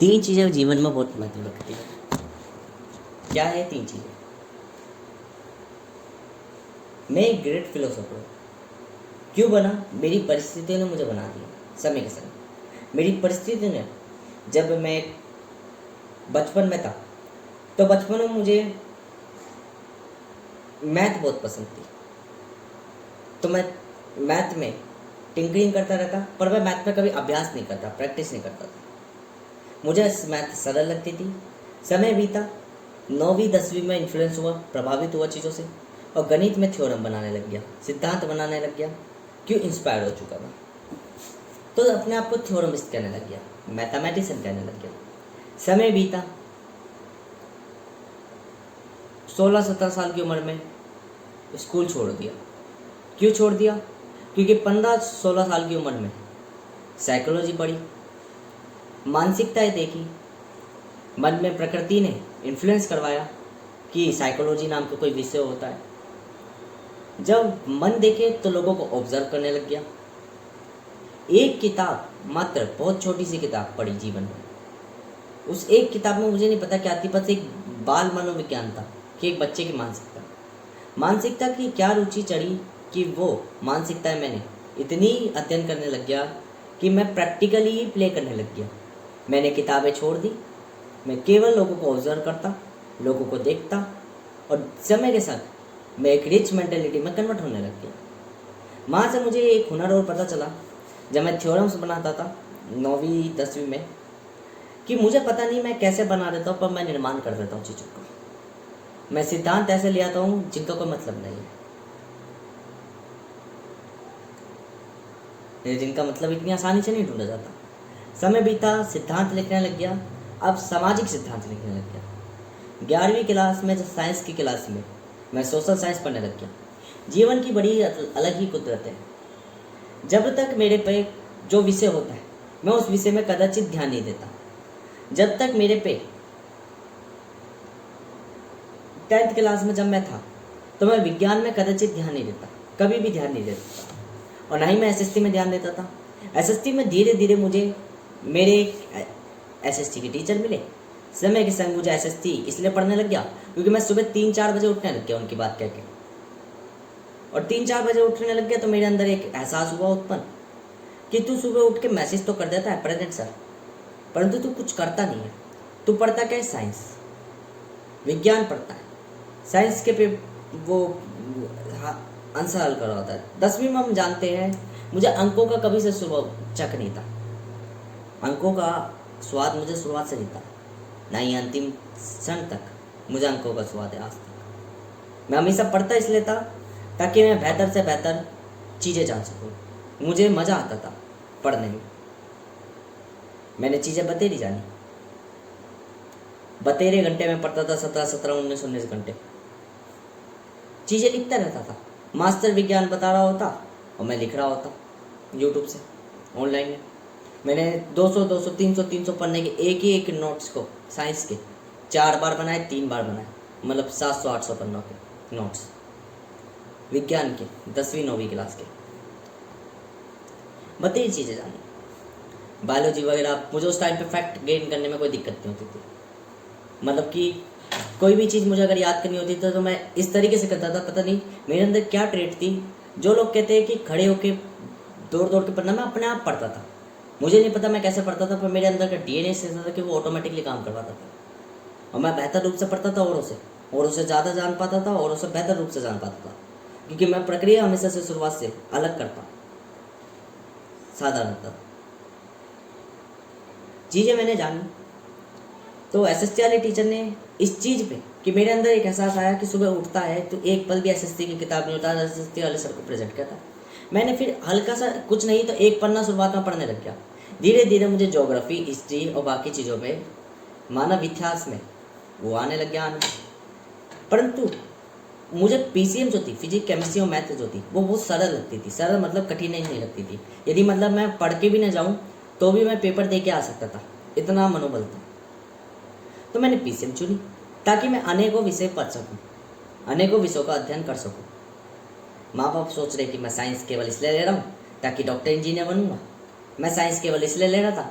तीन चीज़ें जीवन में बहुत महत्व रखती है। क्या है तीन चीज़ें? मैं एक ग्रेट फिलोसोफर हूँ। क्यों बना? मेरी परिस्थितियों ने मुझे बना दिया। समय के संग मेरी परिस्थितियों ने, जब मैं बचपन में था तो बचपन में मुझे मैथ बहुत पसंद थी, तो मैं मैथ में टिंकरिंग करता रहता, पर मैं मैथ में कभी अभ्यास नहीं करता, प्रैक्टिस नहीं करता था। मुझे मैथ सरल लगती थी। समय बीता, 9वीं 10वीं में इन्फ्लुएंस हुआ, प्रभावित हुआ चीज़ों से, और गणित में थ्योरम बनाने लग गया, सिद्धांत बनाने लग गया। क्यों? इंस्पायर हो चुका मैं, तो अपने आप को थ्योरमिस्ट कहने लग गया, मैथमेटिशियन कहने लग गया। समय बीता, 16-17 साल की उम्र में स्कूल छोड़ दिया। क्यों छोड़ दिया? क्योंकि 15-16 साल की उम्र में साइकोलॉजी पढ़ी, मानसिकताएं देखी, मन में प्रकृति ने इन्फ्लुएंस करवाया कि साइकोलॉजी नाम का कोई विषय होता है। जब मन देखे तो लोगों को ऑब्जर्व करने लग गया। एक किताब, मात्र बहुत छोटी सी किताब पढ़ी जीवन में। उस एक किताब में मुझे नहीं पता क्या थी, बस एक बाल मनोविज्ञान था कि एक बच्चे की मानसिकता की क्या रुचि चढ़ी कि वो मानसिकताएं मैंने इतनी अध्ययन करने लग गया कि मैं प्रैक्टिकली ही प्ले करने लग गया। मैंने किताबें छोड़ दी, मैं केवल लोगों को ऑब्जर्व करता, लोगों को देखता, और समय के साथ मैं एक रिच मेंटेलिटी में कन्वर्ट होने लग गया। वहाँ से मुझे एक हुनर और पता चला, जब मैं थ्योरम्स बनाता था 9वीं 10वीं में, कि मुझे पता नहीं मैं कैसे बना देता हूँ, पर मैं निर्माण कर देता हूँ चीज़ों का। मैं सिद्धांत ऐसे ले आता हूँ जिनका कोई मतलब नहीं है, जिनका मतलब इतनी आसानी से नहीं ढूंढा जाता। समय बीता, सिद्धांत लिखने लग गया। अब सामाजिक सिद्धांत लिखने लग गया। 11वीं क्लास में, जब साइंस की क्लास में, मैं सोशल साइंस पढ़ने लग गया। जीवन की बड़ी अलग ही कुदरत है। जब तक मेरे पे जो विषय होता है, मैं उस विषय में कदाचित ध्यान नहीं देता। जब तक मेरे पे 10th क्लास में जब मैं था, तो मैं विज्ञान में कदाचित ध्यान नहीं देता, कभी भी ध्यान नहीं देता था, और ना ही मैं एसएसटी में ध्यान देता था। एसएसटी में धीरे धीरे मुझे मेरे एसएसटी के टीचर मिले। समय के संग मुझे एसएसटी इसलिए पढ़ने लग गया क्योंकि मैं सुबह 3-4 बजे उठने लग गया उनकी बात कह के, और 3-4 बजे उठने लग गया तो मेरे अंदर एक एहसास हुआ उत्पन्न कि तू सुबह उठ के मैसेज तो कर देता है, प्रेजेंट सर, परंतु तू कुछ करता नहीं है। तू पढ़ता क्या है? साइंस, विज्ञान पढ़ता है। साइंस के पे वो आंसर हल कर होता है। 10वीं में हम जानते हैं, मुझे अंकों का कभी से चक नहीं था। अंकों का स्वाद मुझे शुरुआत से नहीं था, ना ही अंतिम क्षण तक मुझे अंकों का स्वाद है आज तक। मैं हमेशा पढ़ता इसलिए था ताकि मैं बेहतर से बेहतर चीज़ें जान सकूँ। मुझे मज़ा आता था पढ़ने में। मैंने चीज़ें बतेरी जानी, बतेरे घंटे में पढ़ता था, 17-19 घंटे चीज़ें लिखता रहता था। मास्टर विज्ञान बता रहा होता और मैं लिख रहा होता यूट्यूब से, ऑनलाइन में। मैंने 200 300 पढ़ने के एक नोट्स को साइंस के 4 बार बनाए, 3 बार बनाए, मतलब 700-800 पन्नों के नोट्स विज्ञान के 10वीं 9वीं क्लास के। बतेरी चीज़ें जानी, बायोलॉजी वगैरह। मुझे उस टाइम पे फैक्ट गेन करने में कोई दिक्कत नहीं होती थी, मतलब कि कोई भी चीज़ मुझे अगर याद करनी होती थी तो मैं इस तरीके से करता था। पता नहीं मेरे अंदर क्या ट्रेट थी। जो लोग कहते हैं कि खड़े होके दौड़ दौड़ के पढ़ना, मैं अपने आप पढ़ता था। मुझे नहीं पता मैं कैसे पढ़ता था, पर मेरे अंदर का डीएनए से था कि वो ऑटोमेटिकली काम करवाता था, और मैं बेहतर रूप से पढ़ता था, औरों से ज़्यादा जान पाता था, औरों से बेहतर रूप से जान पाता था, क्योंकि मैं प्रक्रिया हमेशा से शुरुआत से अलग करता, साधारण था। चीज़ें मैंने जानी, तो एसएसटी वाले टीचर ने इस चीज़ पे कि मेरे अंदर एक एहसास आया कि सुबह उठता है तो एक पल भी एसएसटी की किताब नहीं होता, एसएसटी वाले सर को प्रेजेंट करता। मैंने फिर हल्का सा, कुछ नहीं तो एक पन्ना शुरुआत में पढ़ने लग गया। धीरे धीरे मुझे ज्योग्राफी, हिस्ट्री और बाकी चीज़ों में, मानव इतिहास में वो आने लग गया आना। परंतु मुझे पीसीएम जो थी, फिजिक्स केमिस्ट्री और मैथ जो थी, वो बहुत सरल लगती थी। सरल मतलब कठिन नहीं लगती थी। यदि मतलब मैं पढ़ के भी ना जाऊँ तो भी मैं पेपर दे के आ सकता था, इतना मनोबल था। तो मैंने पीसीएम चुनी ताकि मैं अनेकों विषय पढ़ सकूं, अनेकों विषयों का अध्ययन कर सकूं। माँ बाप सोच रहे कि मैं साइंस केवल इसलिए ले रहा हूँ ताकि डॉक्टर इंजीनियर बनूंगा। मैं साइंस केवल इसलिए ले रहा था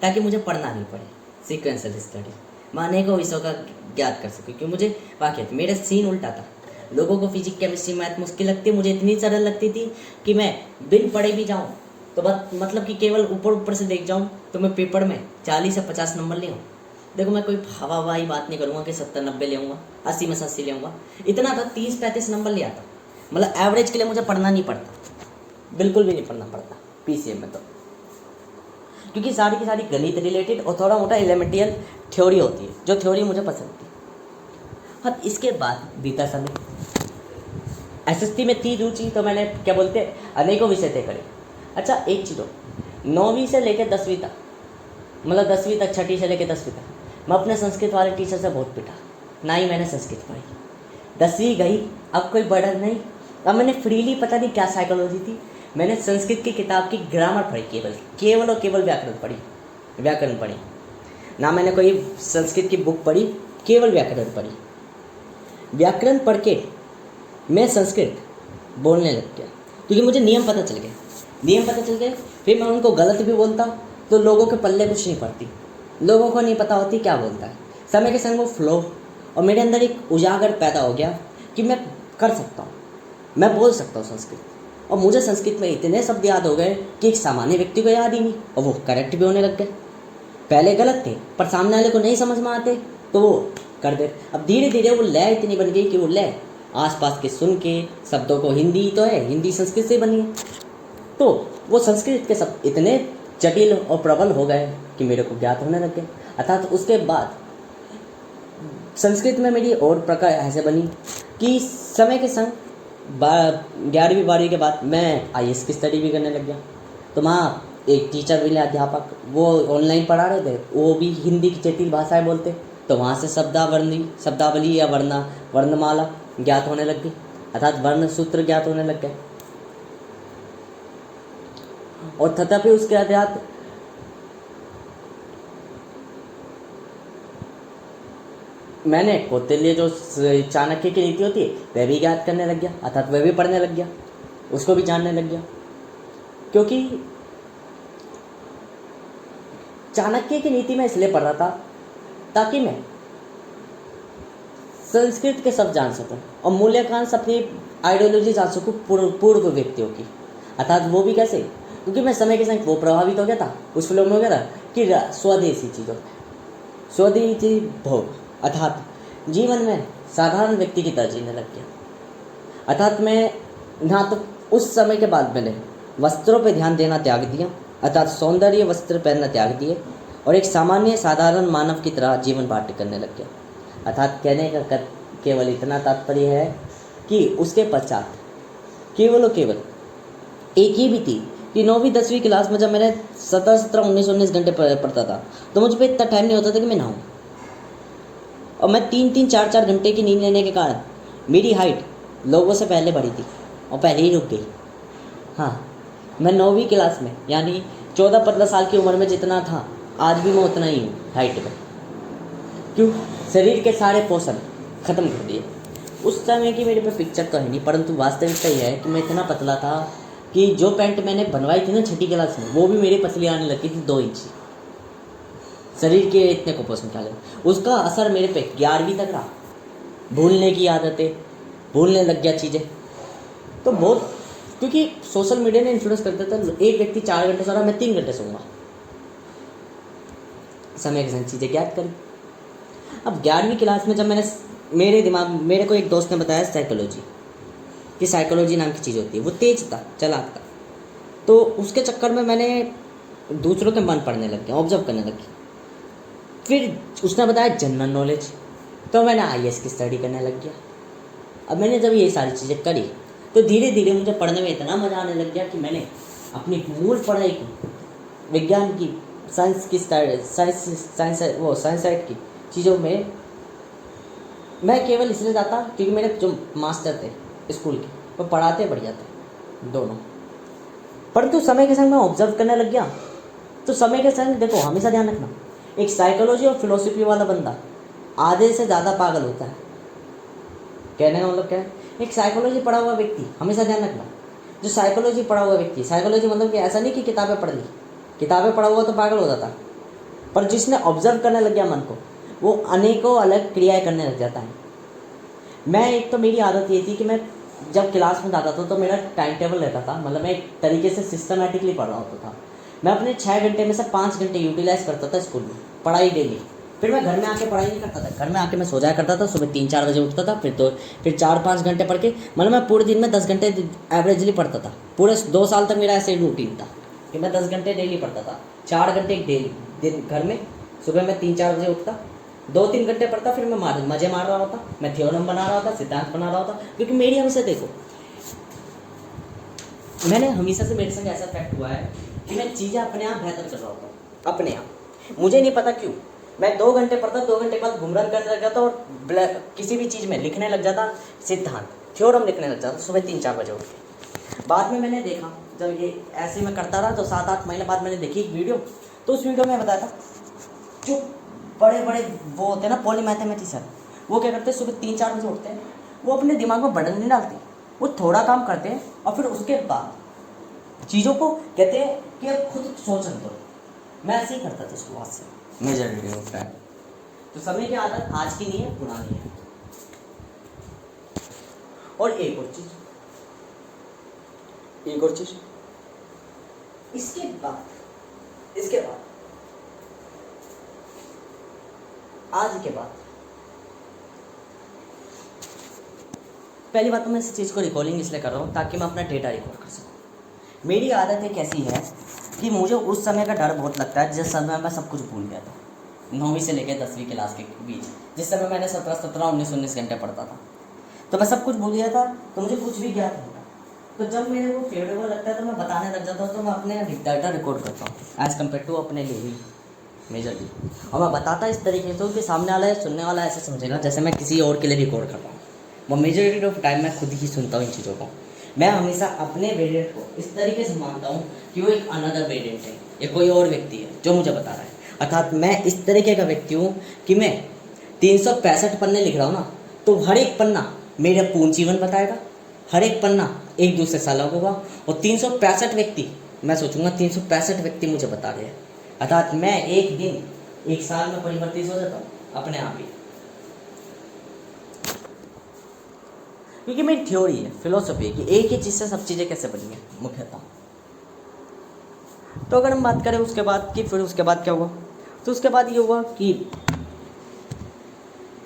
ताकि मुझे पढ़ना नहीं पड़े। सीक्वेंशियल स्टडी, मैं अनेकों विषयों का ज्ञात कर सकूँ, क्योंकि मुझे वाकई मेरा सीन उल्टा था। लोगों को फिजिक्स केमिस्ट्री मैथ मुश्किल लगती, मुझे इतनी सरल लगती थी कि मैं बिन पढ़े भी जाऊँ तो बस मतलब कि केवल ऊपर ऊपर से देख जाऊँ तो मैं पेपर में 40 से 50 नंबर ले आऊँ। देखो मैं कोई हवाई बात नहीं करूँगा कि 70-90 ले आऊँगा, 80 में से 80 ले आऊँगा, इतना था 30-35 नंबर ले आता। मतलब एवरेज के लिए मुझे पढ़ना नहीं पड़ता, बिल्कुल भी नहीं पढ़ना पड़ता पीसीएम में, तो क्योंकि सारी की सारी गणित रिलेटेड और थोड़ा मोटा एलिमेंट्रियल थ्योरी होती है, जो थ्योरी मुझे पसंद थी। अब इसके बाद बीता समय, एसएसटी में थी रुचि, तो मैंने क्या बोलते हैं अनेकों विषय तय करे। अच्छा एक चीज़ हो, 9वीं से लेकर 10वीं तक, मतलब 10वीं तक, 6ठी से लेकर 10वीं तक मैं अपने संस्कृत वाले टीचर से बहुत पिटा, ना ही मैंने संस्कृत पढ़ी। 10वीं गई, अब कोई बर्डन नहीं, अब मैंने फ्रीली, पता नहीं क्या साइकोलॉजी थी, मैंने संस्कृत की किताब की ग्रामर पढ़ी, केवल और केवल व्याकरण पढ़ी, ना मैंने कोई संस्कृत की बुक पढ़ी, केवल व्याकरण पढ़ी। व्याकरण पढ़ के मैं संस्कृत बोलने लग गया, क्योंकि मुझे नियम पता चल गए। फिर मैं उनको गलत भी बोलता तो लोगों के पल्ले कुछ नहीं पड़ती, लोगों को नहीं पता होती क्या बोलता है। समय के संग वो फ्लो और मेरे अंदर एक उजागर पैदा हो गया कि मैं कर सकता हूँ, मैं बोल सकता हूँ संस्कृत। और मुझे संस्कृत में इतने शब्द याद हो गए कि एक सामान्य व्यक्ति को याद ही नहीं, और वो करेक्ट भी होने लग गए। पहले गलत थे पर सामने वाले को नहीं समझ में आते तो वो कर दे। अब धीरे धीरे वो लय इतनी बन गई कि वो लय आसपास के सुन के शब्दों को, हिंदी तो है, हिंदी संस्कृत से बनी है, तो वो संस्कृत के शब्द इतने जटिल और प्रबल हो गए कि मेरे को ज्ञात होने लग गए। अर्थात उसके बाद संस्कृत में मेरी और प्रकार ऐसे बनी कि समय के संग 11वीं 12वीं के बाद मैं आईएएस की स्टडी भी करने लग गया। तो वहाँ एक टीचर मिले, अध्यापक, वो ऑनलाइन पढ़ा रहे थे, वो भी हिंदी की जटिल भाषाएं बोलते, तो वहाँ से शब्दावली या वर्णमाला ज्ञात होने लग गई, अर्थात वर्ण सूत्र ज्ञात होने लग गए। और तथापि उसके अध्यात मैंने कौटिल्य जो चाणक्य की नीति होती है वह भी ज्ञात करने लग गया, अर्थात वह भी पढ़ने लग गया, उसको भी जानने लग गया। क्योंकि चाणक्य की नीति में इसलिए पढ़ रहा था ताकि मैं संस्कृत के शब्द जान सकूं और मूल्यांकन अपनी आइडियोलॉजी जान सकूं पूर्व व्यक्तियों की। अर्थात वो भी कैसे, क्योंकि मैं समय के संग वो प्रभावित हो गया था, उस फिल्म में हो गया था कि स्वदेशी चीज़ों, स्वदेशी भोग, अर्थात जीवन में साधारण व्यक्ति की तरह जीने लग गया। अर्थात मैं ना तो उस समय के बाद मैंने वस्त्रों पर ध्यान देना त्याग दिया, अर्थात सौंदर्य वस्त्र पहनना त्याग दिए और एक सामान्य साधारण मानव की तरह जीवन बाटे करने लग गया। अर्थात कहने का केवल इतना तात्पर्य है कि उसके पश्चात केवल और केवल एक ही भी थी कि 9वीं 10वीं क्लास में जब मैंने 17 19 घंटे पढ़ता था तो मुझ पर इतना टाइम नहीं होता था कि मैं नहाऊं, और मैं 3 4 घंटे की नींद लेने के कारण मेरी हाइट लोगों से पहले बढ़ी थी और पहले ही रुक गई। हाँ, मैं 9वीं क्लास में यानी 14-15 साल की उम्र में जितना था आज भी मैं उतना ही हूँ हाइट में। क्यों? शरीर के सारे पोषण खत्म कर दिए। उस समय की मेरे पे पिक्चर तो है नहीं, परंतु वास्तविकता ये है कि मैं इतना पतला था कि जो पैंट मैंने बनवाई थी ना 6ठी क्लास में, वो भी मेरी पतली आने लगी थी 2 इंच। शरीर के इतने कुपोषण क्या लगे, उसका असर मेरे पे 11वीं तक रहा। भूलने की आदतें, भूलने लग गया चीज़ें, तो बहुत, क्योंकि सोशल मीडिया ने इन्फ्लुएंस कर दिया था। एक व्यक्ति 4 घंटे सो रहा, मैं 3 घंटे सोऊंगा। समय के संग चीज़ें ज्ञात करी। अब 11वीं क्लास में जब मेरे को एक दोस्त ने बताया साइकोलॉजी, कि साइकोलॉजी नाम की चीज़ होती है, वो तेज था, चालाक था, तो उसके चक्कर में मैंने दूसरों के मन पढ़ने लग गया, ऑब्जर्व करने लग गया। फिर उसने बताया जनरल नॉलेज, तो मैंने आईएएस की स्टडी करने लग गया। अब मैंने जब ये सारी चीज़ें करी तो धीरे धीरे मुझे पढ़ने में इतना मज़ा आने लग गया कि मैंने अपनी मूल पढ़ाई की, विज्ञान की, साइंस की साइंस साइड की चीज़ों में मैं केवल इसलिए जाता क्योंकि मेरे जो मास्टर थे स्कूल के वो पढ़ाते बढ़िया थे दोनों। परंतु समय के संग मैं ऑब्जर्व करने लग गया, तो समय के संग देखो हमेशा ध्यान रखना, एक साइकोलॉजी और फिलोसफी वाला बंदा आधे से ज़्यादा पागल होता है। कहने का मतलब क्या है, एक साइकोलॉजी पढ़ा हुआ व्यक्ति, हमेशा ध्यान रखना, जो साइकोलॉजी पढ़ा हुआ व्यक्ति, साइकोलॉजी मतलब कि ऐसा नहीं कि किताबें पढ़ ली, किताबें पढ़ा हुआ तो पागल हो जाता, पर जिसने ऑब्जर्व करने लग गया मन को, वो अनेकों अलग क्रियाएं करने लग जाता है। मैं एक तो मेरी आदत ये थी कि मैं जब क्लास में जाता था तो मेरा टाइम टेबल रहता था, मतलब मैं एक तरीके से सिस्टमेटिकली पढ़ रहा होता था। मैं अपने 6 घंटे में से 5 घंटे यूटिलाइज करता था स्कूल में पढ़ाई डेली। फिर मैं घर में आके पढ़ाई नहीं करता था, घर में आके मैं सो जाया करता था। सुबह 3-4 बजे उठता था, फिर 4-5 घंटे पढ़ के, मतलब मैं पूरे दिन में 10 घंटे एवरेजली पढ़ता था। पूरे 2 साल तक मेरा ऐसे ही रूटीन था कि मैं 10 घंटे डेली पढ़ता था, 4 घंटे एक डेली दिन घर में। सुबह मैं 3-4 बजे उठता, 2-3 घंटे पढ़ता, फिर मैं मज़े मार रहा होता, मैं थ्योरम बना रहा होता, सिद्धांत बना रहा होता। क्योंकि मेरी हमेशा देखो, मैंने हमेशा से मेरे संग ऐसा फैक्ट हुआ है कि मैं चीज़ें अपने आप बेहतर कर रहा होता हूँ, अपने आप। मुझे नहीं पता क्यों मैं 2 घंटे पढ़ता, 2 घंटे बाद घुमरन करने लग जाता और किसी भी चीज़ में लिखने लग जाता, सिद्धांत थ्योरम लिखने लग जाता सुबह 3-4 बजे उठ के। बाद में मैंने देखा, जब ये ऐसे मैं करता रहा तो 7-8 महीने बाद मैंने देखी एक वीडियो। तो उस वीडियो में बताया था, जो बड़े बड़े वो होते हैं ना पॉलीमैथमेटिशियन, वो क्या करते हैं, सुबह 3-4 बजे उठते हैं, वो अपने दिमाग में बर्डन नहीं डालते, वो थोड़ा काम करते हैं और फिर उसके बाद चीज़ों को कहते हैं कि अब खुद सोचने दो। मैं ऐसे ही करता था शुरुआत से, मेजॉरिटी ऑफ टाइम। तो समय की आदत आज की नहीं है, पुरानी है। और एक और चीज, इसके बाद आज के बाद पहली बात तो मैं इस चीज़ को रिकॉर्डिंग इसलिए कर रहा हूँ ताकि मैं अपना डेटा रिकॉर्ड कर सकूँ। मेरी आदत एक ऐसी है कि मुझे उस समय का डर बहुत लगता है जिस समय मैं सब कुछ भूल गया था, 9वीं से लेकर 10वीं क्लास के बीच, जिस समय मैंने 17-19 घंटे पढ़ता था। तो मैं सब कुछ भूल गया था, तो मुझे कुछ भी ज्ञात नहीं था। तो जब मेरे को फेवरेबल लगता है तो मैं बताने लग जाता हूँ, तो मैं अपने डाटा रिकॉर्ड करता हूँ एज़ कम्पेयर टू अपने लिए ही मेजरली। और मैं बताता इस तरीके से कि सामने वाला सुनने वाला ऐसे समझेगा जैसे मैं किसी और के लिए रिकॉर्ड कर रहा हूँ। वो मेजॉरिटी ऑफ टाइम मैं खुद ही सुनता हूँ इन चीज़ों को। मैं हमेशा अपने वेरिएंट को इस तरीके से मानता हूँ कि वो एक अनदर वेरिएंट है, ये कोई और व्यक्ति है जो मुझे बता रहा है। अर्थात मैं इस तरीके का व्यक्ति हूँ कि मैं 365 पन्ने लिख रहा हूँ ना, तो हर एक पन्ना मेरा पूर्ण जीवन बताएगा, हर एक पन्ना एक दूसरे से अलग होगा। और 365 व्यक्ति, मैं सोचूंगा 365 व्यक्ति मुझे बता रहे हैं, अर्थात मैं एक दिन, एक साल में परिवर्तित हो जाता हूँ अपने आप ही। क्योंकि मेरी थ्योरी है, फिलोसफी है कि एक ही चीज़ से सब चीज़ें कैसे बनी है मुख्यतः। तो अगर हम बात करें उसके बाद कि फिर उसके बाद क्या हुआ, तो उसके बाद ये हुआ कि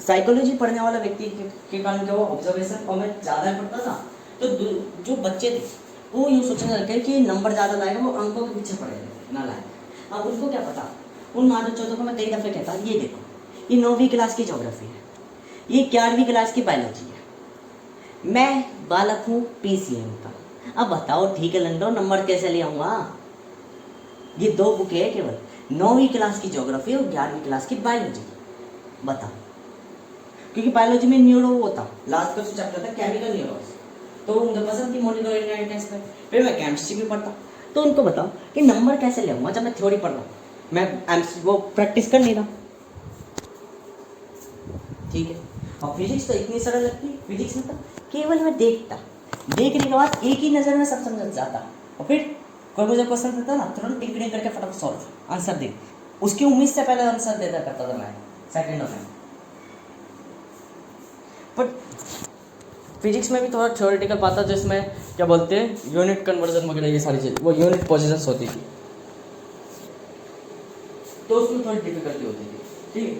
साइकोलॉजी पढ़ने वाला व्यक्ति के कारण क्या हुआ, ऑब्जर्वेशन, और मैं ज़्यादा पढ़ता था तो जो बच्चे थे वो यूँ सोचने लगे कि नंबर ज़्यादा लाएगा, वो अंकों के पीछे पड़े ना लाए। अब उनको क्या पता, उन माधव चौधरी को मैं कई दफ़े कहता, ये देखो ये 9वीं क्लास की ज्योग्राफी है, ये 11वीं क्लास की बायोलॉजी है, मैं बालक हूँ PCM का। अब बताओ ठीक है लंडो, नंबर कैसे ले आऊँगा? ये 2 बुक है केवल, 9वीं क्लास की ज्योग्राफी और 11वीं क्लास की बायोलॉजी। बताओ, क्योंकि बायोलॉजी में न्यूरो होता, लास्ट का जो चैप्टर था केमिकल न्यूरोस, तो मुझे पसंद थी मॉलिक्यूलर इनहेरिटेंस में। फिर मैं केमिस्ट्री भी पढ़ता, तो उनको बताओ कि नंबर कैसे ले आऊँगा जब मैं थ्योरी पढ़ रहा हूँ, मैं वो प्रैक्टिस कर नहीं रहा। ठीक है, और फिजिक्स तो इतनी सरल लगती है, फिजिक्स में तो केवल मैं देखने के बाद एक ही नज़र में सब समझ जाता, और फिर कोई मुझे क्वेश्चन देता ना, तुरंत टिक करके फटाफट सॉल्व आंसर दे, उसकी उम्मीद से पहले आंसर देता करता था मैं सेकेंड में। बट फिजिक्स में भी थोड़ा थ्योरेटिकल पाता, जिसमें क्या बोलते हैं यूनिट कन्वर्जन वगैरह, ये सारी चीज़, वो यूनिट पोजीशंस होती थी, तो उसमें थोड़ी डिफिकल्टी होती थी। ठीक है,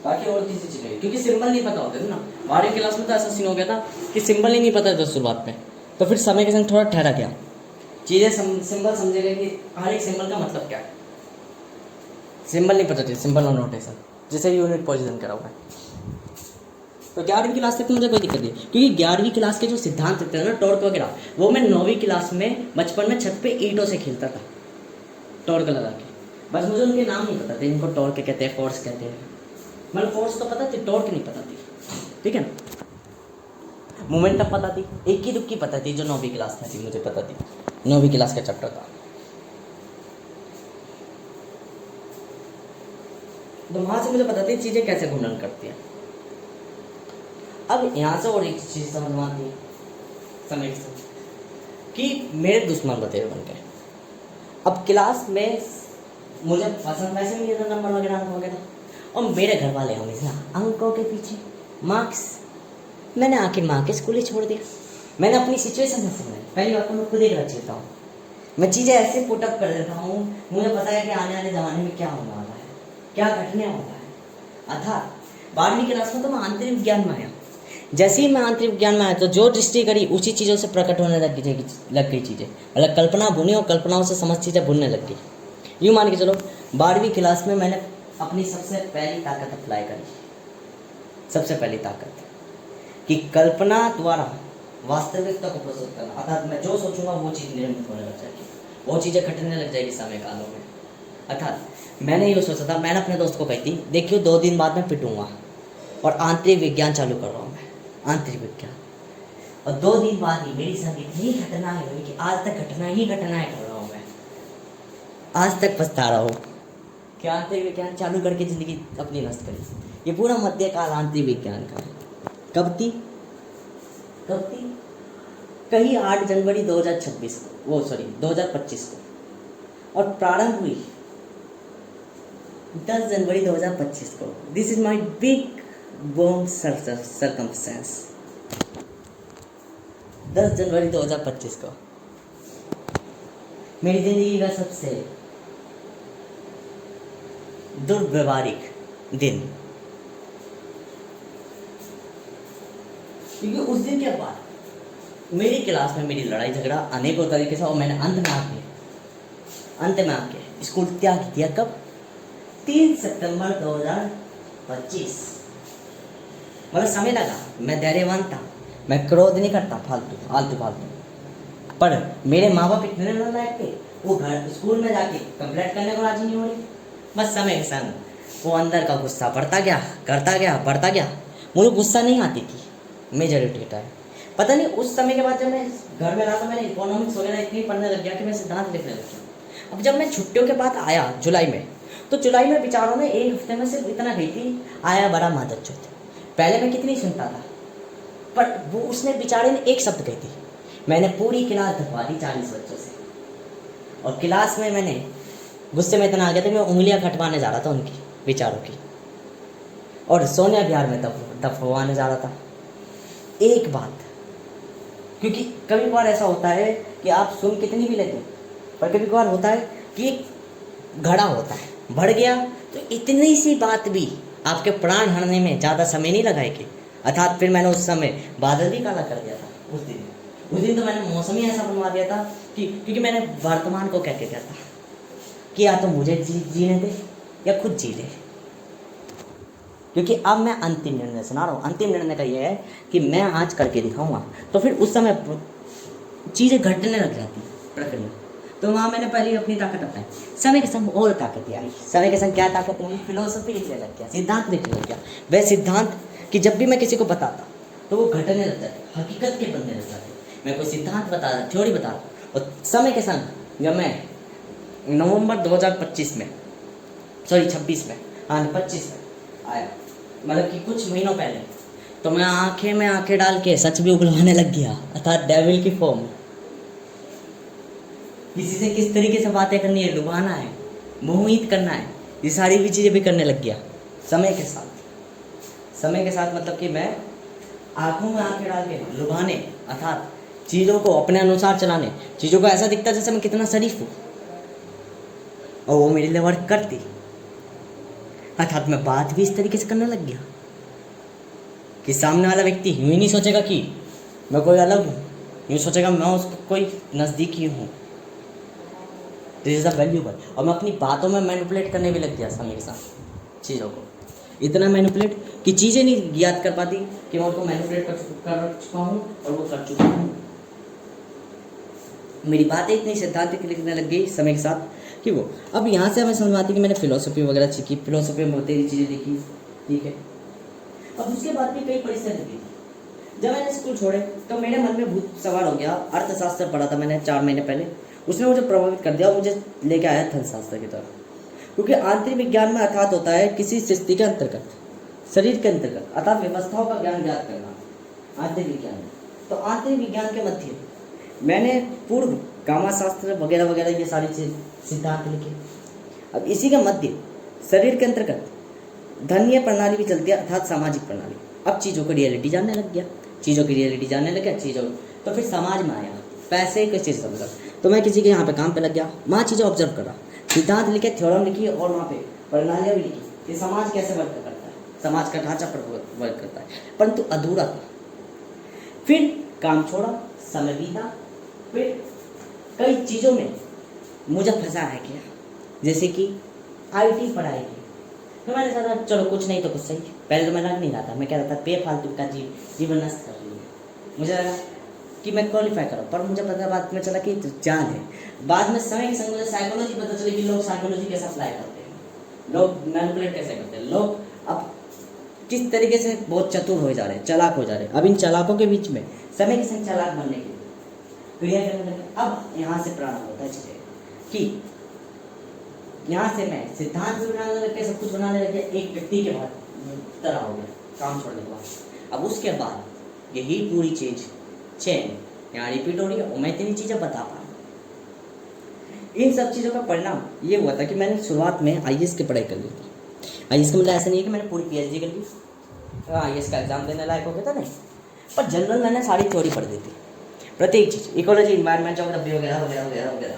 बाकी और किसी चीज़ नहीं, क्योंकि सिंबल नहीं पता होते थे ना। हमारे क्लास में तो ऐसा सीन हो गया था कि सिंबल ही नहीं पता था शुरुआत में, तो फिर समय के संग थोड़ा ठहरा गया, चीज़ें सिंबल समझे गए कि हर एक सिंबल का मतलब क्या है। सिंबल नहीं पता थी, सिंबल और नोटेशन, जैसे यूनिट पोजीशन करा हुआ है। तो 11वीं क्लास तक मुझे कोई दिक्कत नहीं, क्योंकि 11वीं क्लास के जो सिद्धांत थे ना, टॉर्क वगैरह, वो मैं 9वीं क्लास में बचपन में छत पे ईंटों से खेलता था टॉर्क लगा के। बस मुझे उनके नाम नहीं पता थे, इनको टॉर्क कहते हैं, फोर्स कहते हैं, मतलब फोर्स तो पता थी, टॉर्क नहीं पता थी। ठीक है ना, मोमेंटम पता थी, इक्की दुक्की पता थी, जो 9वीं क्लास में थी मुझे पता थी, 9वीं क्लास का चैप्टर था। तो वहाँ से मुझे पता थी चीज़ें कैसे घूर्णन करती हैं। अब यहाँ से और एक चीज़ समझ में आती है समय से कि मेरे दुश्मन बतेरे बन गए। अब क्लास में मुझे पसंद वैसे भी नहीं था नंबर वगैरह अंक वगैरह। और मेरे घर वाले हमेशा अंकों के पीछे, मार्क्स। मैंने आके माँ के स्कूल ही छोड़ दिया। मैंने अपनी सिचुएशन से बनाई। पहली बात तो मैं खुद एक रच लेता हूँ, मैं चीज़ें ऐसे पुटअप कर देता हूँ, मुझे पता है कि आने वाले ज़माने में क्या होने वाला है, क्या घटने वाला है। अर्थात 12वीं क्लास में तो मैं आंतरिक विज्ञान में आया। जैसे ही मैं आंतरिक विज्ञान में आया तो जो दृष्टि करी उसी चीज़ों से प्रकट होने लग गई चीज़ें, मतलब कल्पना बुनी और कल्पनाओं से समझ चीज़ें भूलने लग गई। यूँ मान के चलो 12वीं क्लास में मैंने अपनी सबसे पहली ताकत अप्लाई करी। सबसे पहली ताकत कि कल्पना द्वारा वास्तविकता को प्रस्तुत करना। अर्थात मैं जो सोचूंगा वो चीज़ निर्मित होने लग जाएगी, वो चीज़ें घटने लग जाएगी समय कालों में। अर्थात मैंने ये सोचा था, मैंने अपने दोस्त को कही थी, देखियो 2 दिन बाद मैं पिटूंगा और आंतरिक विज्ञान चालू कर रहा हूँ मैं, आंतरिक विज्ञान। और 2 दिन बाद ही मेरी संग इतनी घटना है कि आज तक घटना ही घटनाएं कर रहा हूँ मैं, आज तक पछता रहा हूँ कि आंतरिक विज्ञान चालू करके ज़िंदगी अपनी नष्ट करी। ये पूरा मध्यकाल आंतरिक विज्ञान का है। कब थी? कहीं 8 जनवरी 2026 को, 2025 को, और प्रारंभ हुई 10 जनवरी 2025 को। This is my big bomb circumstance. 10 जनवरी 2025 को मेरी जिंदगी का सबसे दुर्व्यवहारिक दिन, क्योंकि उस दिन के बाद मेरी क्लास में मेरी लड़ाई झगड़ा अनेकों तरीके से, और मैंने अंत में आके स्कूल त्याग दिया। कब? 3 सितंबर 2025। मतलब समय लगा, मैं धैर्यवान था, मैं क्रोध नहीं करता फालतू। पर मेरे माँ बाप इतने नालायक थे, वो घर स्कूल में जाके कंप्लेंट करने को राजी नहीं हो रही। बस समय के संग वो अंदर का गुस्सा बढ़ता गया। मुझे गुस्सा नहीं आती थी, मेजॉरिटी टाइम। पता नहीं उस समय के बाद जब मैं घर में रहा तो मैंने इकोनॉमिक्स वगैरह इतनी पढ़ने लग गया कि मैं सिद्धांत लिखने लग गया। अब जब मैं छुट्टियों के बाद आया जुलाई में विचारों में एक हफ्ते में सिर्फ इतना गई थी, आया बड़ा मादरचोद। पहले मैं कितनी सुनता था, पर वो उसने बेचारे ने एक शब्द कही थी, मैंने पूरी क्लास धपवा दी 40 बच्चों से। और क्लास में मैंने गुस्से में इतना आ गया था, मैं उंगलियां कटवाने जा रहा था उनकी विचारों की, और सोनिया बिहार में दफवाने जा रहा था। एक बात, क्योंकि कभी कभार ऐसा होता है कि आप सुन कितनी भी लेते हैं, पर कभी कभार होता है कि घड़ा होता है, बढ़ गया तो इतनी सी बात भी आपके प्राण हरने में ज़्यादा समय नहीं लगाएगी। अर्थात फिर मैंने उस समय बादल भी काला कर दिया था उस दिन तो मैंने मौसम ही ऐसा बनवा दिया था कि, क्योंकि मैंने वर्तमान को कह के दिया था कि या तो मुझे जीने दे या खुद जी ले। क्योंकि अब मैं अंतिम निर्णय सुना रहा हूँ। अंतिम निर्णय का ये है कि मैं आज करके दिखाऊंगा, तो फिर उस समय चीज़ें घटने लग जाती प्रक्रिया। तो वहाँ मैंने पहले अपनी ताकत अपनाई। समय के संग और ताकत आई। समय के संग क्या ताकत आई? फिलोसफी लिखने लग गया, सिद्धांत लिखने लग गया। वह सिद्धांत कि जब भी मैं किसी को बताता तो वो घटने लग जाते, हकीकत के बनने लग जाते। मैं कोई सिद्धांत बता रहा, थ्योरी बता रहा, और समय के संग जब मैं नवंबर 2025 में 26 में 25 में आया, मतलब कि कुछ महीनों पहले, तो मैं आंखें में आंखें डाल के सच भी उगलवाने लग गया। अर्थात डेविल की फॉर्म, किसी से किस तरीके से बातें करनी है, लुभाना है, मोहित करना है, ये सारी भी चीज़ें भी करने लग गया समय के साथ। समय के साथ मतलब कि मैं आंखों में आंखें डाल के लुभाने, अर्थात चीज़ों को अपने अनुसार चलाने, चीज़ों को ऐसा दिखता जैसे मैं कितना शरीफ हूँ, और वो मेरे लिए वर्क करती। अर्थात मैं बात भी इस तरीके से करने लग गया कि सामने वाला व्यक्ति यूँ ही नहीं सोचेगा कि मैं कोई अलग हूँ, यूँ सोचेगा मैं उसको कोई नज़दीकी हूँ। This is a valuable. और मैं अपनी बातों में मैनिपुलेट करने भी लग गया समय के साथ चीज़ों को, इतना मैनिपुलेट कि चीज़ें नहीं याद कर पाती कि मैं उसको मैनिपुलेट कर चुका हूँ और वो कर चुका हूँ। मेरी बातें इतनी सिद्धांतिक लिखने लग गई समय के साथ कि वो अब यहाँ से हमें समझ आती कि मैंने फिलोसफी वगैरह सीखी, फिलोसफी में होती चीज़ें लिखी, ठीक है। अब उसके बाद भी कई परिस्थिति थी। जब मैंने स्कूल छोड़े तो मेरे मन में भूत सवार हो गया। अर्थशास्त्र पढ़ा था मैंने 4 महीने पहले, उसने मुझे प्रभावित कर दिया और मुझे लेके आया धनशास्त्र की तरफ। क्योंकि आंतरिक विज्ञान में अर्थात होता है किसी स्थिति के अंतर्गत, शरीर के अंतर्गत, अर्थात व्यवस्थाओं का ज्ञान ज्ञात करना आंतरिक विज्ञान में। तो आंतरिक विज्ञान के मध्य मैंने पूर्व कामा शास्त्र वगैरह वगैरह ये सारी चीज सिद्धांत लिखे। अब इसी के मध्य शरीर के अंतर्गत धन्य प्रणाली भी चलती है, अर्थात सामाजिक प्रणाली। अब चीज़ों को रियलिटी जानने लग गया, चीज़ों की रियलिटी जानने लग गया, चीज़ों तो फिर समाज में आया, पैसे किस चीज़ समझा। तो मैं किसी के यहाँ पे काम पे लग गया, वहाँ चीज़ें ऑब्जर्व करा, सिद्धांत लिखे, थ्योरम लिखी और वहाँ पे प्रणालियाँ भी लिखी कि समाज कैसे वर्क करता है, समाज का ढांचा पर वर्क करता है, परंतु अधूरा था। फिर काम छोड़ा, समय बीता, फिर कई चीज़ों में मुझे फंसा है क्या, जैसे कि IT पढ़ाई की। तो मैंने सोचा चलो कुछ नहीं तो कुछ सही। पहले तो मैं लग नहीं रहा था, मैं कह रहा था बेफालतू का जीवन नष्ट कर रही है। मुझे लगा कि मैं क्वालिफाई करूँ, पर मुझे पता बाद में चला कि जान है। बाद में समय के संग मुझे साइकोलॉजी पता चली कि लोग साइकोलॉजी कैसे अप्लाई करते हैं, लोग मैनिपुलेट कैसे करते हैं, लोग अब किस तरीके से बहुत चतुर हो जा रहे हैं, चालाक हो जा रहे हैं। अब इन चालाकों के बीच में समय के संग चालाक बनने के लिए क्रिया करने लगे। अब यहाँ से प्रारंभ होता है चीज़ें कि यहाँ से मैं सिद्धांत भी बनाने लग गया, सब कुछ बनाने लग गया, एक व्यक्ति के बाद तरह हो गया काम छोड़ने के बाद। अब उसके बाद यही पूरी चीज़ चेन यहाँ रिपीट हो रही है और मैं इतनी चीज़ें बता पा रहा हूँ। इन सब चीज़ों का परिणाम ये हुआ था कि मैंने शुरुआत में IAS की पढ़ाई कर ली थी। IAS का मतलब ऐसा नहीं है कि मैंने पूरी PhD कर ली, IAS का एग्जाम देने लायक हो गया था, नहीं, पर जनरल मैंने सारी थ्योरी पढ़ दी थी, प्रत्येक चीज़, इकोलॉजी, इन्वायरमेंट, ज्योग्राफी वगैरह वगैरह वगैरह वगैरह,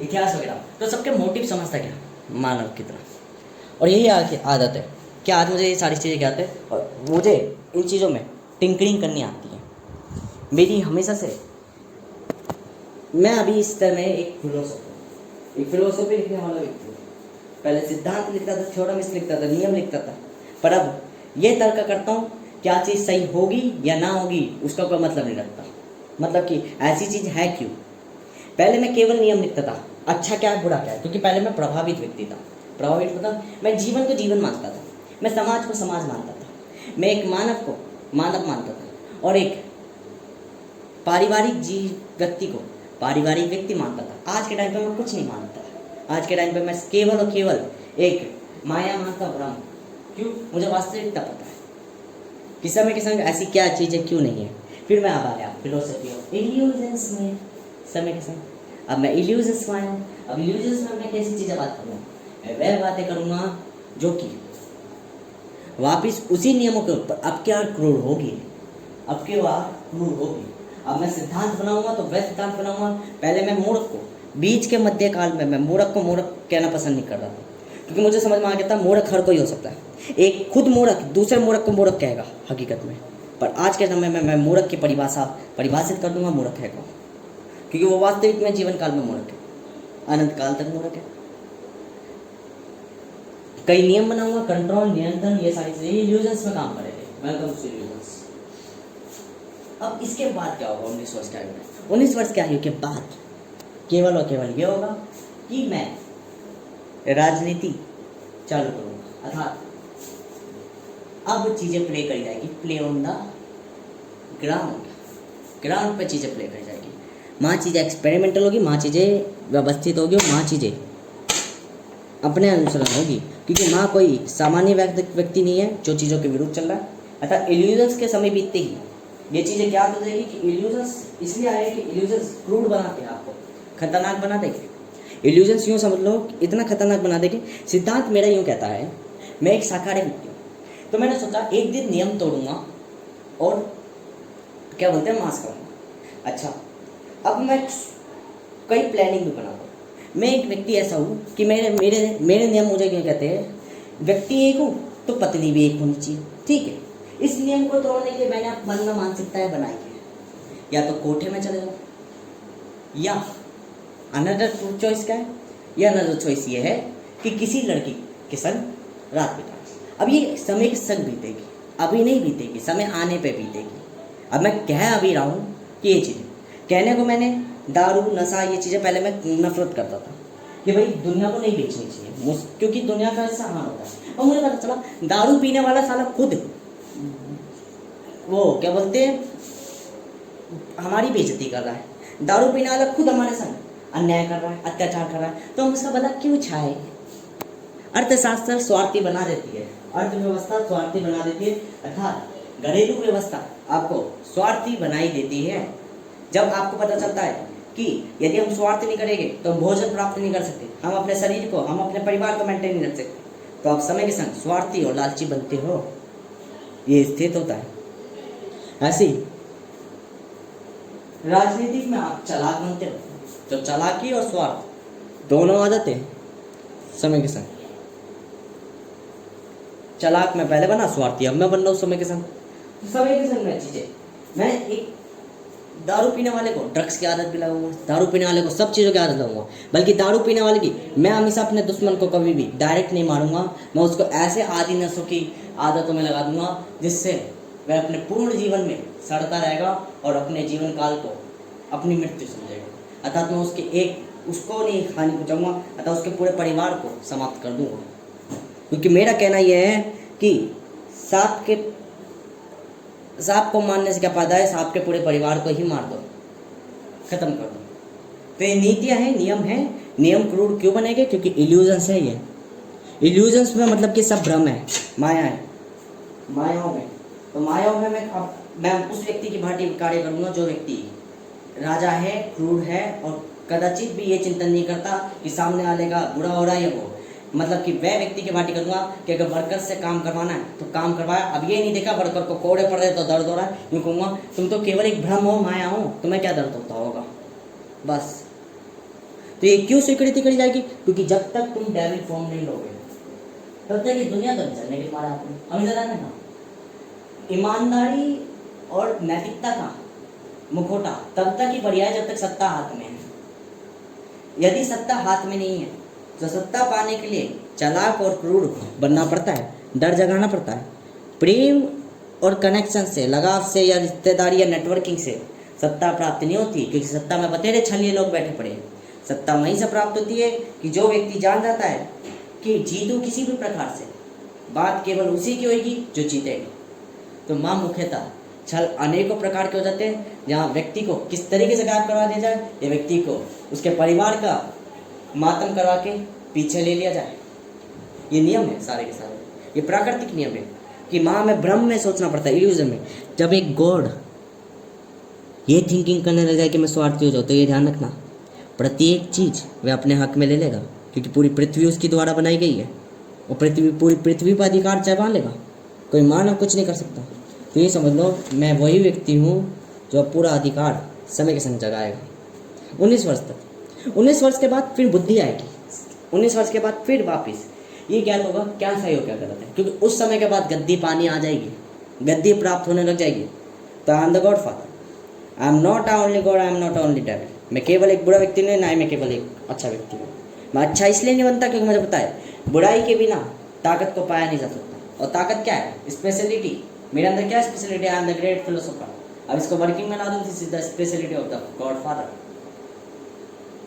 इतिहास वगैरह। तो सबके मोटिव समझता क्या, मानव की तरह। और यही आदत है कि आज मुझे ये सारी चीज़ें ज्ञात है और मुझे इन चीज़ों में टिंकरिंग करनी आती है मेरी हमेशा से। मैं अभी इस तरह में एक फिलोसोफी लिखने वाला व्यक्ति हूँ। पहले सिद्धांत लिखता था, थ्योरम्स लिखता था, नियम लिखता था, पर अब ये तर्क करता हूँ क्या चीज़ सही होगी या ना होगी उसका कोई मतलब नहीं रखता, मतलब कि ऐसी चीज़ है क्यों। पहले मैं केवल नियम लिखता था, अच्छा क्या है बुरा क्या है, क्योंकि पहले मैं प्रभावित व्यक्ति था। प्रभावित मतलब मैं जीवन को जीवन मानता था, मैं समाज को समाज मानता था, मैं एक मानव को मानव मानता था और एक पारिवारिक व्यक्ति को पारिवारिक व्यक्ति मानता था। आज के टाइम पे मैं कुछ नहीं मानता। आज के टाइम पे मैं केवल और केवल एक माया मानता ब्रह्म। क्यों, मुझे वास्तविकता पता है कि समय के संग ऐसी क्या चीज़ें क्यों नहीं है। फिर मैं अब आ गया फिलोसफी ऑफ इल्यूजन्स में, समय के संग अब मैं इल्यूजन्स में आया हूँ। अब इल्यूजन्स में मैं कैसी चीज़ें बात करूँगा, मैं वह बातें करूँगा जो कि वापिस उसी नियमों के ऊपर अब क्या क्रूर होगी, अब के बाद क्रूर होगी। अब मैं सिद्धांत बनाऊंगा तो वह सिद्धांत बनाऊंगा। पहले मैं मूर्ख को बीच के मध्यकाल में मैं मूर्ख को मूर्ख कहना पसंद नहीं कर रहा था, क्योंकि मुझे समझ में आ गया था मूर्ख हर कोई हो सकता है। एक खुद मूर्ख दूसरे मूर्ख को मूर्ख कहेगा हकीकत में, पर आज के समय में मैं मूर्ख की परिभाषित कर दूंगा मूर्ख है कौन, क्योंकि वो वास्तविक में जीवन काल में मूर्ख है, अनंत काल तक मूर्ख है। कई नियम बनाऊंगा, कंट्रोल, नियंत्रण, ये सारी चीजें इल्यूजन्स में काम करेंगे। Welcome to illusions. अब इसके बाद क्या होगा 19 वर्ष के आयु में, 19 वर्ष के आयु के बाद केवल और केवल ये होगा कि मैं राजनीति चालू करूंगा, अर्थात अब चीजें प्ले करी जाएगी, प्ले ऑन द ग्राउंड पे चीजें प्ले करी जाएगी। वहाँ चीजें एक्सपेरिमेंटल होगी, वहाँ चीजें व्यवस्थित होगी, वहाँ चीजें अपने अनुसरण होगी, क्योंकि वहाँ कोई सामान्य व्यक्ति नहीं है जो चीज़ों के विरुद्ध चल रहा है। अर्थात इल्यूजन्स के समय बीतते ही ये चीज़ें क्या हो जाएगी कि इल्यूजन्स इसलिए आए कि इल्यूजन्स क्रूड बनाते हैं, आपको खतरनाक बना देंगे। इल्यूजन्स यूँ समझ लो इतना खतरनाक बना देंगे। सिद्धांत मेरा यूँ कहता है, मैं एक शाकाहारी व्यक्ति हूँ, तो मैंने सोचा एक दिन नियम तोड़ूंगा और क्या बोलते हैं मांस खाऊंगा। अच्छा, अब मैं कई प्लानिंग भी बनाऊंगा। मैं एक व्यक्ति ऐसा हूँ कि मेरे नियम मुझे क्यों कहते हैं, व्यक्ति एक हूँ तो पत्नी भी एक होनी चाहिए, ठीक है। इस नियम को तोड़ने के लिए मैंने मन में मानसिकताएं बनाई है, या तो कोठे में चले जाओ, या अनदर चॉइस क्या है, या अनदर चॉइस ये है कि किसी लड़की के संग रात बिताना। अब ये समय के संग बीतेगी, अभी नहीं बीतेगी, समय आने पे बीतेगी। अब मैं कह अभी रहा हूँ कि ये चीज़ें कहने को मैंने दारू नशा ये चीज़ें पहले मैं नफरत करता था कि भाई दुनिया को नहीं बेचनी चाहिए, क्योंकि दुनिया का ऐसा हाल होता है। और मुझे पता चला दारू पीने वाला साला खुद वो क्या बोलते हैं हमारी बेइज्जती कर रहा है, दारू पीने वाला खुद हमारे संग अन्याय कर रहा है, अत्याचार कर रहा है, तो हम उसका बदला क्यों चाहे। अर्थशास्त्र स्वार्थी बना देती है, अर्थव्यवस्था स्वार्थी बना देती है, अर्थात घरेलू व्यवस्था आपको स्वार्थी बनाई देती है। जब आपको पता चलता है कि यदि हम स्वार्थ नहीं करेंगे तो हम भोजन प्राप्त नहीं कर सकते, हम अपने शरीर को, हम अपने परिवार को मेंटेन नहीं रख सकते, तो आप समय के संग स्वार्थी और लालची बनते हो, ये स्थित होता है। ऐसे ही राजनीति में आप चालाक बनते हो, तो चालाकी और स्वार्थ दोनों आदतें समय के संग। चालाक मैं पहले बना, स्वार्थी अब मैं बन रहा हूँ समय के संग। समय के संग में चीजें, मैं एक दारू पीने वाले को ड्रग्स की आदत भी लगाऊंगा, दारू पीने वाले को सब चीज़ों की आदत लगाऊंगा, बल्कि दारू पीने वाले की मैं हमेशा अपने दुश्मन को कभी भी डायरेक्ट नहीं मारूंगा, मैं उसको ऐसे आदि नशों की आदतों में लगा दूंगा जिससे वह अपने पूर्ण जीवन में सड़ता रहेगा और अपने जीवन काल को अपनी मृत्यु समझेगा। अर्थात मैं उसको नहीं हानि पहुँचाऊंगा, अतः उसके पूरे परिवार को समाप्त कर दूंगा। क्योंकि मेरा कहना यह है कि सांप को मारने से क्या फायदा है, सांप के पूरे परिवार को ही मार दो, खत्म कर दो। तो ये नीतियाँ हैं, नियम हैं। नियम क्रूर क्यों बनेंगे? क्योंकि इल्यूजन्स है ये। इल्यूजन्स में मतलब कि सब भ्रम है, माया है। मायाओं में तो मायाओं में मैं उस व्यक्ति की भांति कार्य करूँगा जो व्यक्ति राजा है, क्रूर है और कदाचित भी ये चिंतन नहीं करता कि सामने वाले का बुरा हो रहा है या वो, मतलब कि वह व्यक्ति की भांति करूँगा कि अगर वर्कर से काम करवाना है तो काम करवाया। अब ये नहीं देखा वर्कर को कोड़े पड़ रहे तो दर्द हो रहा है, यूँ कहूँगा तुम तो केवल एक भ्रम हो, माया हो, तुम्हें क्या दर्द होता होगा बस। तो ये क्यों स्वीकृति करी जाएगी? क्योंकि जब तक तुम डेविल फॉर्म नहीं लोगे तब तक ये दुनिया तो चलने के तुम्हारे हाथ में। अभी ज़्यादा ना ईमानदारी और नैतिकता का मुखौटा तब तक ही बढ़िया है जब तक सत्ता हाथ में है। यदि सत्ता हाथ में नहीं है तो सत्ता पाने के लिए चालाक और क्रूर बनना पड़ता है, डर जगाना पड़ता है। प्रेम और कनेक्शन से, लगाव से या रिश्तेदारी या नेटवर्किंग से सत्ता प्राप्त नहीं होती, क्योंकि सत्ता में बतेरे छलिए लोग बैठे पड़े हैं। सत्ता वहीं से प्राप्त होती है कि जो व्यक्ति जान जाता है कि जीतू किसी भी प्रकार से, बात केवल उसी की होगी जो जीतेगी। तो माँ मुख्यतः छल अनेकों प्रकार के हो जाते हैं, जहाँ व्यक्ति को किस तरीके से गायब करवा दिया जाए, या व्यक्ति को उसके परिवार का मातम करवा के पीछे ले लिया जाए। ये नियम है सारे के सारे, ये प्राकृतिक नियम है कि माँ में भ्रम में सोचना पड़ता है, इल्यूजन में। जब एक गॉड ये थिंकिंग करने लग जाए कि मैं स्वार्थी हो जाऊँ, तो ये ध्यान रखना प्रत्येक चीज़ वह अपने हक में ले लेगा, क्योंकि पूरी पृथ्वी उसकी द्वारा बनाई गई है और पूरी पृथ्वी पर अधिकार जमा लेगा, कोई मानव कुछ नहीं कर सकता। तो ये समझ लो मैं वही व्यक्ति हूँ जो पूरा अधिकार समय के संग जगाएगा 19 वर्ष तक। 19 वर्ष के बाद फिर बुद्धि आएगी, 19 वर्ष के बाद फिर वापिस ये ज्ञात होगा क्या सही हो क्या गलत है, क्योंकि उस समय के बाद गद्दी पानी आ जाएगी, गद्दी प्राप्त होने लग जाएगी। तो I am the God father, I am not only God, I am not only devil. मैं केवल एक बुरा व्यक्ति नहीं, ना ही मैं केवल एक अच्छा व्यक्ति हूँ। मैं अच्छा इसलिए नहीं बनता क्योंकि मुझे पता है बुराई के बिना ताकत को पाया नहीं जा सकता। और ताकत क्या है? स्पेशलिटी। मेरे अंदर क्या speciality? I am the great philosopher. अब इसको वर्किंग में ला दूँ, this is the speciality of the God father.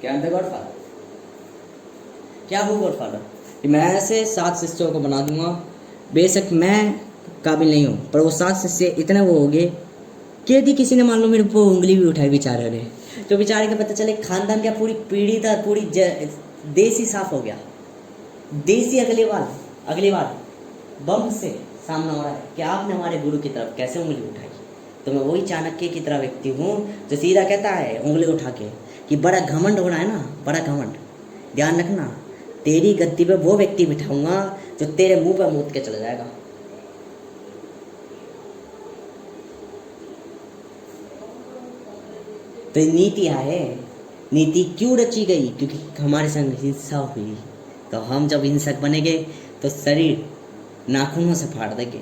क्या है द गॉड फादर? क्या हूँ गॉड फादर? मैं ऐसे 7 शिष्यों को बना दूंगा, बेशक मैं काबिल नहीं हूँ, पर वो 7 शिष्य इतने वो हो गए कि यदि किसी ने मान लो मेरे को उंगली भी उठाई बेचारे ने, तो बेचारे को पता चले खानदान क्या पूरी पीढ़ी था, पूरी देश ही साफ हो गया। देश ही अगली बार बम से सामना हो रहा है कि आपने हमारे गुरु की तरफ कैसे उंगली उठाई। तो मैं वही चाणक्य की तरह व्यक्ति हूँ जो सीधा कहता है उंगली उठा के कि बड़ा घमंड हो रहा है ना, बड़ा घमंड। ध्यान रखना, तेरी गद्दी पे वो व्यक्ति बिठाऊंगा जो तेरे मुंह पे मूत के चला जाएगा। तो नीति है। नीति क्यों रची गई? क्योंकि हमारे संग हिंसा हुई। तो हम जब हिंसक बनेंगे तो शरीर नाखूनों से फाड़ देंगे।